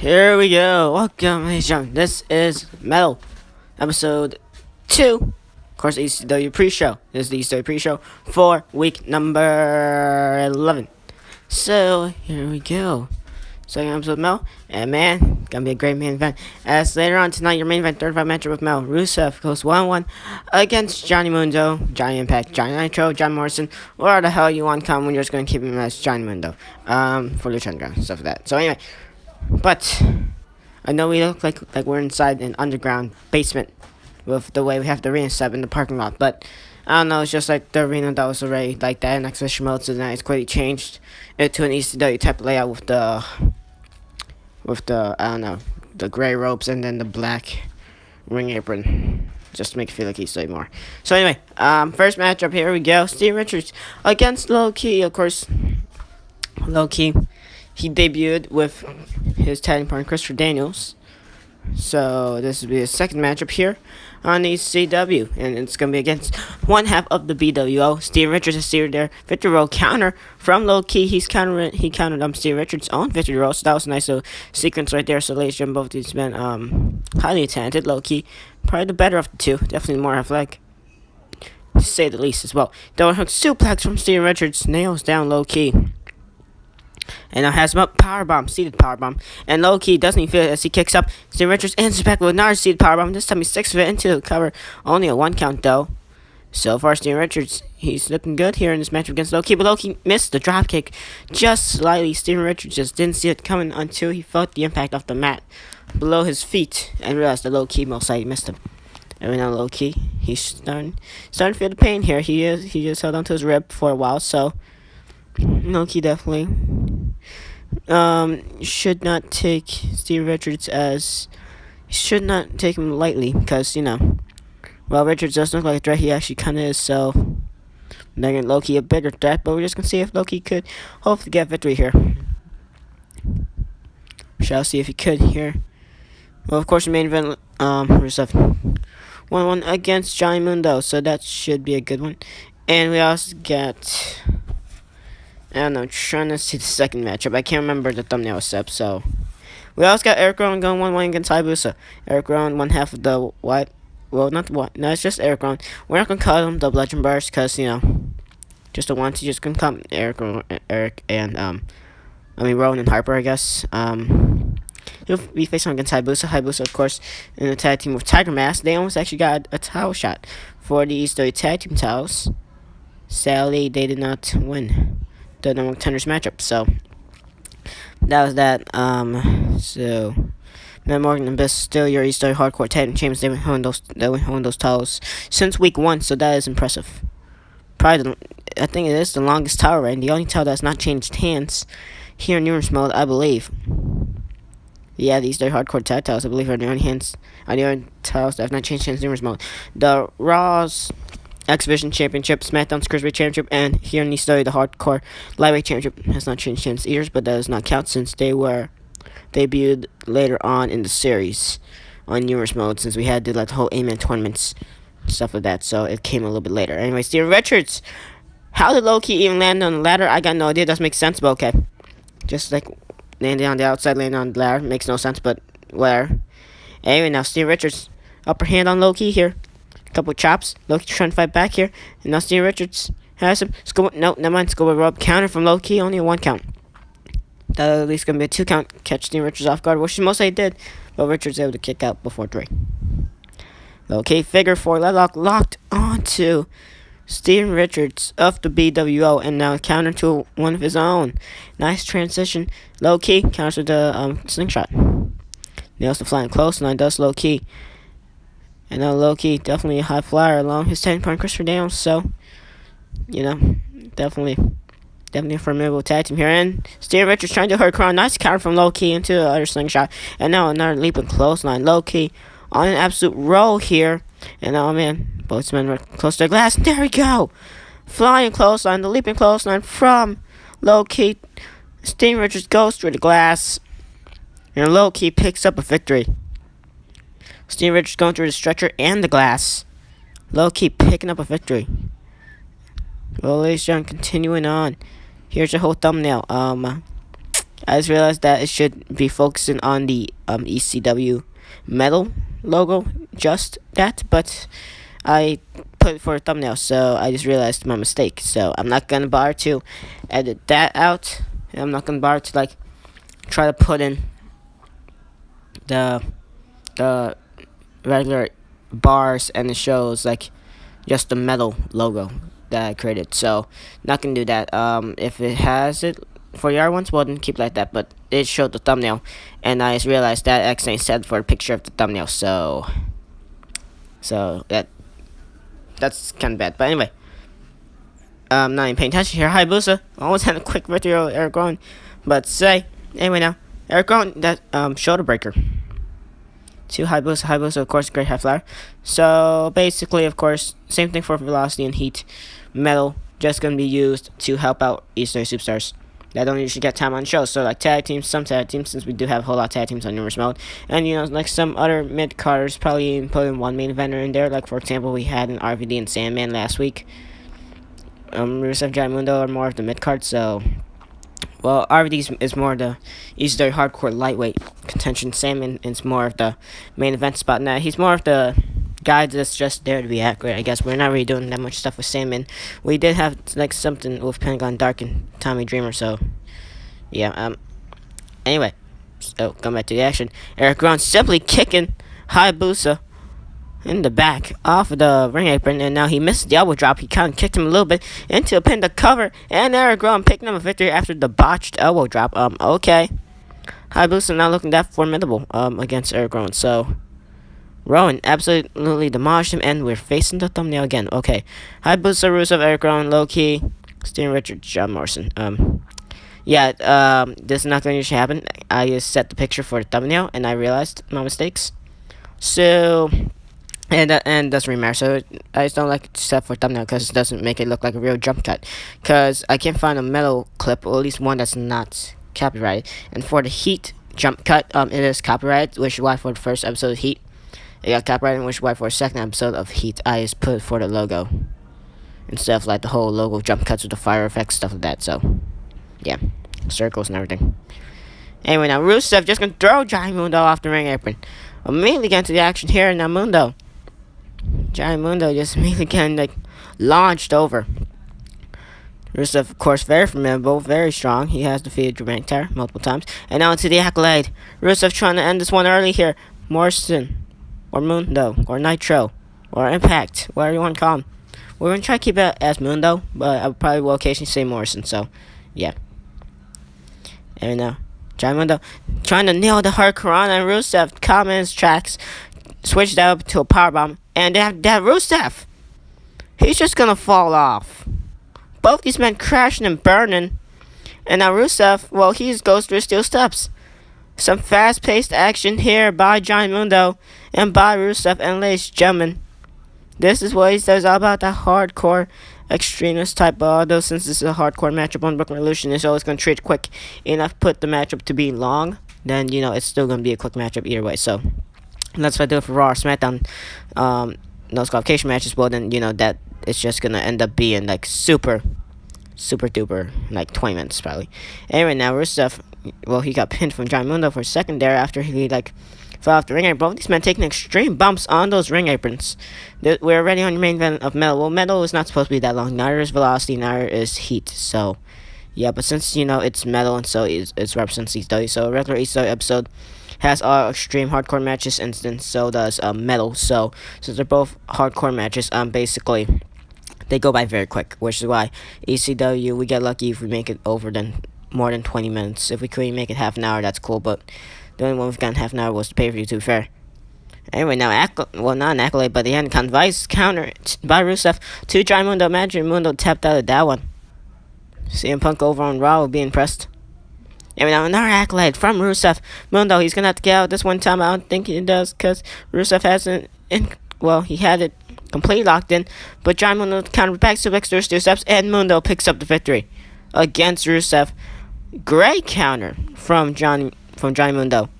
Here we go. Welcome, ladies and gentlemen. This is Metal, episode 2. Of course, ECW pre-show. This is the ECW pre-show for week number 11. So, here we go. Second episode of Mel. And man, gonna be a great main event. As later on tonight, your main event, 35 matchup with Mel. Rusev goes 1-1 against Johnny Mundo, Johnny Impact, Johnny Nitro, John Morrison. Where the hell you want to come when you're just gonna keep him as Johnny Mundo. For Lucha Underground, stuff like that. So anyway. But I know we look like we're inside an underground basement with the way we have the arena set up in the parking lot. But I don't know, it's just like the arena that was already like that in exhibition mode, so then it's quickly changed it to an ECW type layout with the I don't know, the gray ropes and then the black ring apron. Just to make it feel like ECW more. So anyway, first matchup, here we go. Steve Richards against Loki. Of course, Loki, he debuted with his tag partner Christopher Daniels. So this will be his second matchup here on ECW, and it's gonna be against one half of the BWO. Steve Richards is steered there. Victory roll counter from Loki. He countered Steve Richards' own victory roll. So that was a nice little sequence right there. So ladies and gentlemen, both these men highly talented. Loki, probably the better of the two. Definitely more athletic, to say the least as well. Double hook suplex from Steve Richards nails down Loki. And now has him up, powerbomb, seated powerbomb. And Loki doesn't even feel it as he kicks up. Steve Richards answers back with another seated powerbomb. This time he sticks with it into the cover. Only a 1 count though. So far, Steve Richards, he's looking good here in this match against Loki. But Loki missed the dropkick just slightly. Steve Richards just didn't see it coming until he felt the impact off the mat below his feet and realized that Loki most likely missed him. And now Loki, he's starting to feel the pain here. He just held onto his rib for a while. So Loki definitely should not take Steve Richards should not take him lightly, because, while Richards does look like a threat, he actually kind of is, so making Loki a bigger threat, but we're just going to see if Loki could hopefully get victory here. Shall see if he could here. Well, of course, the main event, Rusev 1-1 against Johnny Mundo, so that should be a good one. And we also got, I don't know, trying to see the second matchup. I can't remember the thumbnail was set, so we also got Erick Rowan going 1-1 against hayabusa. Erick Rowan, one half of the what? Well, not the what? No, it's just Erick Rowan. We're not gonna call him the Legend Burst, cause just the ones. Just gonna call him Eric and Rowan and Harper, I guess. He'll be facing against hayabusa. hayabusa, of course, in the tag team with Tiger Mask. They almost actually got a title shot for the ECW tag team titles. Sadly, they did not win the number contenders matchup. So that was that. So Matt Morgan and Best still your ECW hardcore tag team champions. They've been holding those titles since week 1, so that is impressive. Probably I think it is the longest title reign. The only title that's not changed hands here in numerous mode, I believe. Yeah, these are hardcore tag titles, I believe, are the only titles that have not changed hands in numerous mode. The Raw's X Division Championship, SmackDown's Cruiserweight Championship, and here in ECW, the Hardcore Lightweight Championship has not changed hands either, but that does not count since they were debuted later on in the series on numerous modes, since we had to do the whole 8-man tournaments, stuff like that, so it came a little bit later. Anyway, Steve Richards, how did Loki even land on the ladder? I got no idea. It doesn't make sense, but okay. Just like landing on the outside, landing on the ladder, makes no sense, but whatever. Anyway, now Steve Richards, upper hand on Loki here. Couple chops. Loki trying to fight back here. And now Steve Richards has him. No, never mind. Scuba rub counter from Loki. Only a 1 count. That at least going to be a 2 count. Catch Steve Richards off guard, which he mostly did. But Richards able to kick out before 3. Loki figure 4 leg lock locked onto Steve Richards of the BWO. And now counter to one of his own. Nice transition. Loki counters with the slingshot. Nails the flying close. And does Loki. And now Loki, definitely a high flyer along his tag partner Christopher Daniels. So, definitely a formidable tag team here. And Steve Richards trying to hurt Crown. Nice counter from Loki into the other slingshot. And now another leaping clothesline. Loki on an absolute roll here. And now, man, both men were close to the glass. There we go. Flying clothesline. The leaping clothesline from Loki. Steve Richards goes through the glass. And Loki picks up a victory. Steve Richards going through the stretcher and the glass. Loki picking up a victory. Well, ladies and gentlemen, continuing on. Here's your whole thumbnail. I just realized that it should be focusing on the ECW metal logo, just that, but I put it for a thumbnail, so I just realized my mistake. So I'm not gonna bother to edit that out. And I'm not gonna bother to like try to put in the the regular bars and the shows like just the metal logo that I created. So not gonna do that. If it has it for the other ones, well then keep it like that. But it showed the thumbnail, and I just realized that X ain't set for a picture of the thumbnail. So that's kind of bad. But anyway, not even paying attention here. Hayabusa almost had a quick victory over Erick Rowan, but say anyway now. Erick Rowan, that shoulder breaker to Hayabusa. Hayabusa, of course, great high flyer. So basically, of course, same thing for velocity and heat. Metal just gonna be used to help out Eastern superstars that don't usually get time on shows. So like tag teams, some tag teams, since we do have a whole lot of tag teams on numerous mode, and like some other mid carders, probably even putting one main eventer in there. Like for example, we had an RVD and Sandman last week. Rusev, Mundo are more of the mid card, so. Well, RVD is more the easier hardcore lightweight contention. Sandman is more of the main event spot. Now he's more of the guy that's just there to be accurate. I guess we're not really doing that much stuff with Sandman. We did have like something with Pentagon Dark and Tommy Dreamer. So yeah. Anyway, so come back to the action. Erick Rowan simply kicking Hayabusa in the back off of the ring apron, and now he missed the elbow drop. He kind of kicked him a little bit into a pin to cover, and Erick Rowan picking up a victory after the botched elbow drop. Okay. Hayabusa not looking that formidable against Erick Rowan. So Rowan absolutely demolished him, and we're facing the thumbnail again. Okay. Hayabusa, Rusev, Erick Rowan, Loki, Steven Richards, John Morrison. Yeah, this is not going to usually happen. I just set the picture for the thumbnail, and I realized my mistakes. So and doesn't really matter. So I just don't like to set for thumbnail because it doesn't make it look like a real jump cut. Because I can't find a metal clip, or at least one that's not copyrighted. And for the Heat jump cut, it is copyrighted, which is why for the first episode of Heat, it got copyrighted, which is why for the second episode of Heat, I just put it for the logo instead of like the whole logo jump cuts with the fire effects, stuff like that. So yeah, circles and everything. Anyway, now Rusev just gonna throw Giant Mundo off the ring apron. Immediately get into the action here in Mundo. Giant Mundo just immediately getting like launched over. Rusev, of course, very formidable, very strong. He has defeated Drew McIntyre multiple times. And now into the accolade. Rusev trying to end this one early here. Morrison, or Mundo, or Nitro, or Impact, whatever you want to call him. We're going to try to keep it as Mundo, but I probably will occasionally say Morrison, so yeah. And now, Giant Mundo trying to nail the Hurricane, and Rusev comments tracks, switched that up to a powerbomb, and they have Rusev. He's just gonna fall off. Both these men crashing and burning, and now Rusev, well, he just goes through steel steps. Some fast-paced action here by Giant Mundo and by Rusev, and ladies and gentlemen, this is what he says all about that hardcore extremist type. Although since this is a hardcore matchup on Brooklyn Revolution, it's always gonna treat quick enough. Put the matchup to be long, then it's still gonna be a quick matchup either way. So that's what I do it for Raw or SmackDown. No qualification matches. Well, then that it's just gonna end up being like super duper like 20 minutes probably. Anyway, now Rusev, well, he got pinned from Giant Mundo for a second there after he like fell off the ring apron. Both these men taking extreme bumps on those ring aprons. We're already on your main event of Metal. Well, Metal is not supposed to be that long. Neither is Velocity, neither is Heat. So, yeah, but since, it's Metal, and so it's represents ECW. So, a regular ECW episode has all extreme hardcore matches, and then so does Metal. So, since they're both hardcore matches, basically, they go by very quick, which is why ECW, we get lucky if we make it over more than 20 minutes. If we could make it half an hour, that's cool, but the only one we've gotten half an hour was the pay-per-view, to be fair. Anyway, now, not an accolade, but the end convice counter by Rusev to Giant Mundo. Imagine Mundo tapped out of that one. CM Punk over on Raw will be impressed. Anyway, now another accolade from Rusev. Mundo, he's going to have to get out this one time. I don't think he does, because Rusev hasn't, he had it completely locked in, but Giant Mundo counter back suplex through two steps, and Mundo picks up the victory against Rusev. Great counter from Giant Mundo,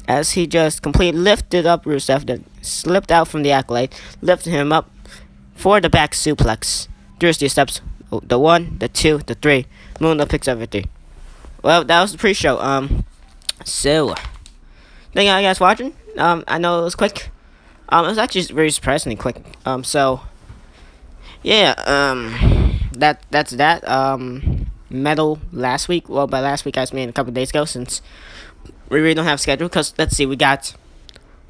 as he just completely lifted up Rusev, that slipped out from the accolade, lifted him up for the back suplex. Through two steps, the 1, the 2, the 3. Mundo picks up victory. well, that was the pre-show. So thank you guys for watching. I know it was quick. It was actually very surprisingly quick. So yeah. That's that. Metal last week. Well, by last week I mean a couple days ago, since we really don't have a schedule. Cause let's see, we got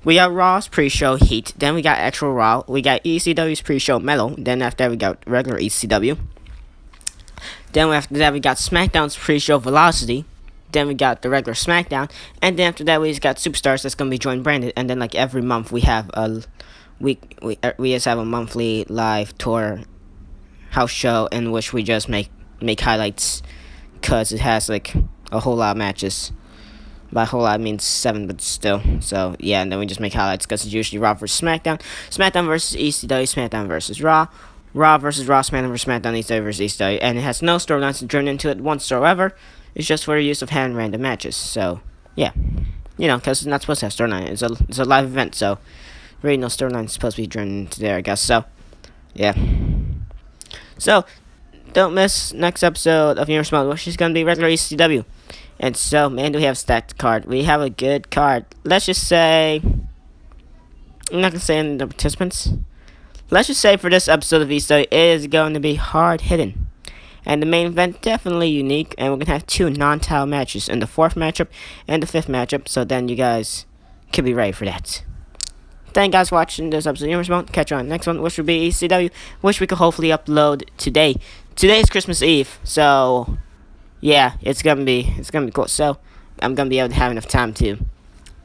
Raw's pre-show Heat. Then we got actual Raw. We got ECW's pre-show Metal. Then after that we got regular ECW. Then after that we got SmackDown's pre-show Velocity. Then we got the regular SmackDown, and then after that we just got Superstars that's gonna be joined branded. And then like every month we have we just have a monthly live tour house show in which we just make highlights, cause it has like a whole lot of matches. By whole lot I mean 7, but still. So yeah, and then we just make highlights because it's usually Raw versus SmackDown, SmackDown versus ECW, SmackDown versus Raw, Raw versus Raw, SmackDown versus SmackDown, ECW versus ECW, and it has no storylines driven into it whatsoever. It's just for the use of hand random matches. So yeah, because it's not supposed to have storyline. It's a live event, so really no storyline is supposed to be driven into there, I guess. So yeah. So don't miss next episode of Universe Mode, which is gonna be regular ECW. And so, man, do we have a stacked card? We have a good card. Let's just say, I'm not gonna say any of the participants. Let's just say for this episode of ECW, it is going to be hard hitting. And the main event definitely unique, and we're gonna have 2 non-title matches in the 4th matchup and the 5th matchup. So then you guys can be ready for that. Thank you guys for watching this episode of Universe Mode. Catch you on the next one, which will be ECW, which we could hopefully upload today. Today is Christmas Eve, so yeah, it's gonna be cool. So I'm gonna be able to have enough time to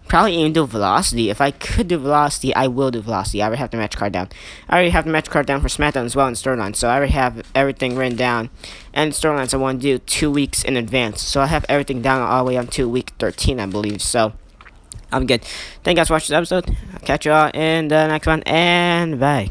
probably even do Velocity. If I could do Velocity, I will do Velocity. I already have the match card down. I already have the match card down for SmackDown as well in storyline. So I already have everything written down. And storylines I want to do 2 weeks in advance. So I have everything down all the way on to week 13, I believe. So I'm good. Thank you guys for watching this episode. I'll catch you all in the next one, and bye.